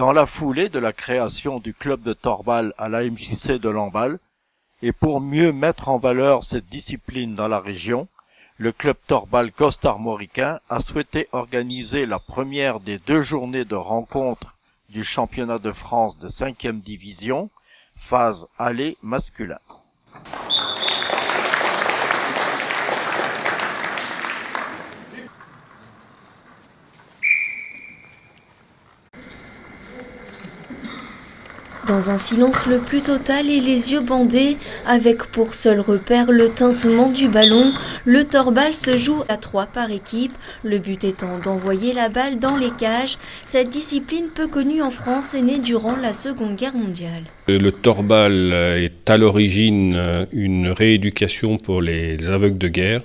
Dans la foulée de la création du club de torbal à l'AMJC de Lamballe, et pour mieux mettre en valeur cette discipline dans la région, le club torbal costarmoricain a souhaité organiser la première des 2 journées de rencontres du championnat de France de 5e division, phase aller masculin. Dans un silence le plus total et les yeux bandés, avec pour seul repère le tintement du ballon, le torbal se joue à 3 par équipe, le but étant d'envoyer la balle dans les cages. Cette discipline peu connue en France est née durant la Seconde Guerre mondiale. Le torbal est à l'origine une rééducation pour les aveugles de guerre,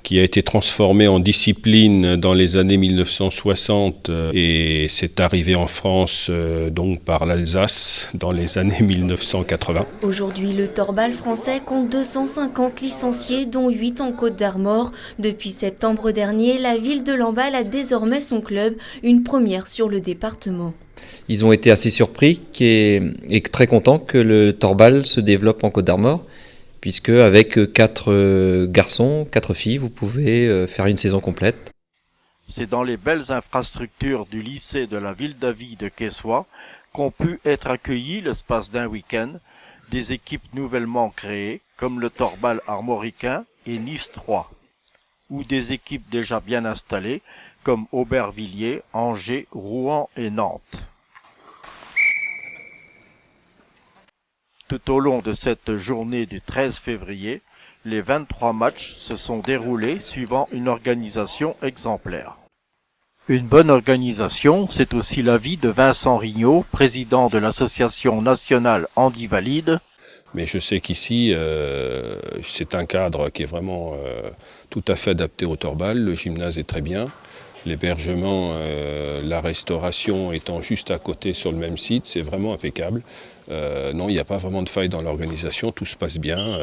qui a été transformé en discipline dans les années 1960 et c'est arrivé en France donc par l'Alsace dans les années 1980. Aujourd'hui, le torbal français compte 250 licenciés, dont 8 en Côte d'Armor. Depuis septembre dernier, la ville de Lamballe a désormais son club, une première sur le département. Ils ont été assez surpris et très contents que le torbal se développe en Côte d'Armor, puisque avec 4 garçons, 4 filles, vous pouvez faire une saison complète. C'est dans les belles infrastructures du lycée de la Ville-d'Avie de Quessoy qu'ont pu être accueillis l'espace d'un week-end des équipes nouvellement créées, comme le torbal armoricain et Nice 3, ou des équipes déjà bien installées, comme Aubervilliers, Angers, Rouen et Nantes. Tout au long de cette journée du 13 février, les 23 matchs se sont déroulés suivant une organisation exemplaire. Une bonne organisation, c'est aussi l'avis de Vincent Rignot, président de l'Association nationale Handivalide. Mais je sais qu'ici, c'est un cadre qui est vraiment tout à fait adapté au torbal. Le gymnase est très bien. L'hébergement, la restauration étant juste à côté sur le même site, c'est vraiment impeccable. Non, il n'y a pas vraiment de faille dans l'organisation, tout se passe bien.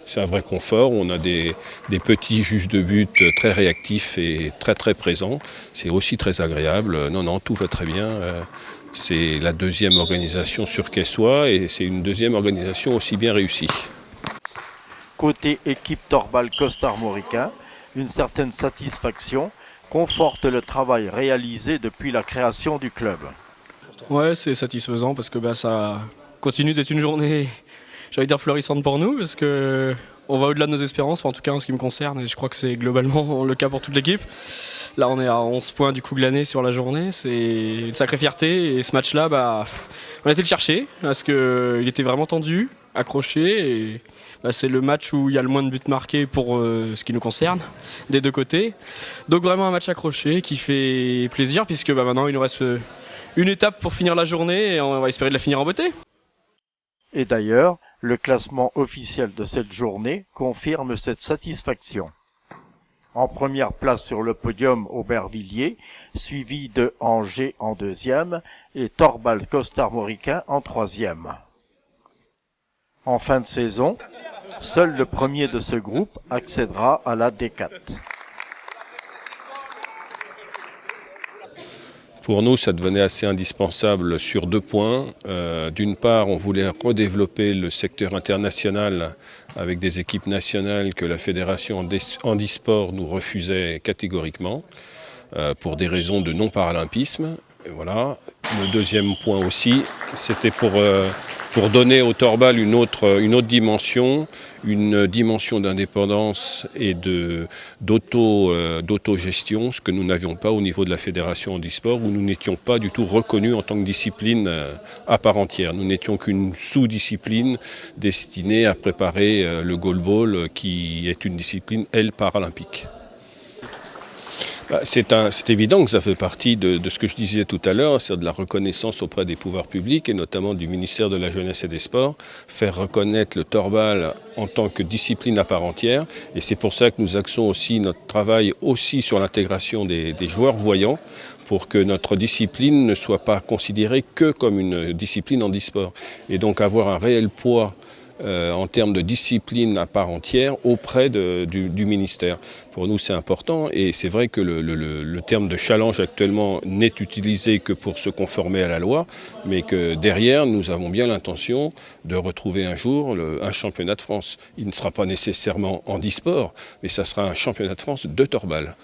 C'est un vrai confort, on a des petits juges de but très réactifs et très très présents. C'est aussi très agréable. Non, tout va très bien. C'est la 2e organisation sur Quessoy et c'est une 2e organisation aussi bien réussie. Côté équipe torbal costarmoricain, une certaine satisfaction conforte le travail réalisé depuis la création du club. Ouais, c'est satisfaisant parce que ça continue d'être une journée, j'allais dire florissante pour nous, parce que on va au-delà de nos espérances, en tout cas en ce qui me concerne, et je crois que c'est globalement le cas pour toute l'équipe. Là, on est à 11 points du coup glané sur la journée, c'est une sacrée fierté, et ce match-là, on a été le chercher, parce qu'il était vraiment tendu, accroché, et c'est le match où il y a le moins de buts marqués pour ce qui nous concerne, des 2 côtés. Donc vraiment un match accroché qui fait plaisir, puisque maintenant il nous reste une étape pour finir la journée et on va espérer de la finir en beauté. Et d'ailleurs, le classement officiel de cette journée confirme cette satisfaction. En première place sur le podium Aubervilliers, suivi de Angers en 2e et torbal costarmoricain en 3e. En fin de saison, seul le premier de ce groupe accédera à la D4. Pour nous, ça devenait assez indispensable sur 2 points. D'une part, on voulait redévelopper le secteur international avec des équipes nationales que la Fédération handisport nous refusait catégoriquement pour des raisons de non-paralympisme. Et voilà. Le 2e point aussi, c'était pour donner au torbal une autre dimension, une dimension d'indépendance et d'autogestion, ce que nous n'avions pas au niveau de la Fédération handisport, où nous n'étions pas du tout reconnus en tant que discipline à part entière. Nous n'étions qu'une sous-discipline destinée à préparer le goalball, qui est une discipline, elle, paralympique. C'est évident que ça fait partie de ce que je disais tout à l'heure, c'est de la reconnaissance auprès des pouvoirs publics et notamment du ministère de la Jeunesse et des Sports, faire reconnaître le torbal en tant que discipline à part entière. Et c'est pour ça que nous axons aussi notre travail aussi sur l'intégration des joueurs voyants, pour que notre discipline ne soit pas considérée que comme une discipline handisport. Et donc avoir un réel poids en termes de discipline à part entière auprès du ministère. Pour nous, c'est important et c'est vrai que le terme de challenge actuellement n'est utilisé que pour se conformer à la loi, mais que derrière, nous avons bien l'intention de retrouver un jour un championnat de France. Il ne sera pas nécessairement handisport, mais ça sera un championnat de France de torbal.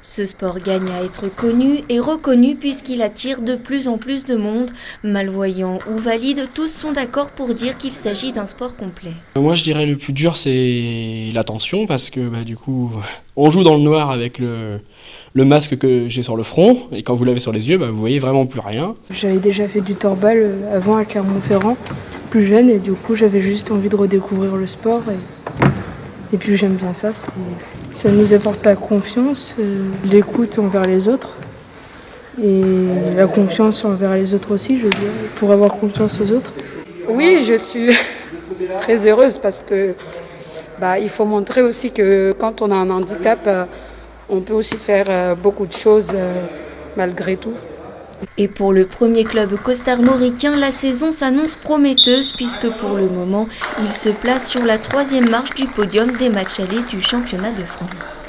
Ce sport gagne à être connu et reconnu puisqu'il attire de plus en plus de monde. Malvoyants ou valides, tous sont d'accord pour dire qu'il s'agit d'un sport complet. Moi je dirais le plus dur c'est l'attention parce que du coup on joue dans le noir avec le masque que j'ai sur le front et quand vous l'avez sur les yeux vous voyez vraiment plus rien. J'avais déjà fait du torbal avant à Clermont-Ferrand, plus jeune, et du coup j'avais juste envie de redécouvrir le sport et puis j'aime bien ça. Ça nous apporte la confiance, l'écoute envers les autres et la confiance envers les autres aussi, je dirais, pour avoir confiance aux autres. Oui, je suis très heureuse parce que il faut montrer aussi que quand on a un handicap, on peut aussi faire beaucoup de choses malgré tout. Et pour le premier club costarmoricain, la saison s'annonce prometteuse puisque pour le moment, il se place sur la 3e marche du podium des matchs allés du championnat de France.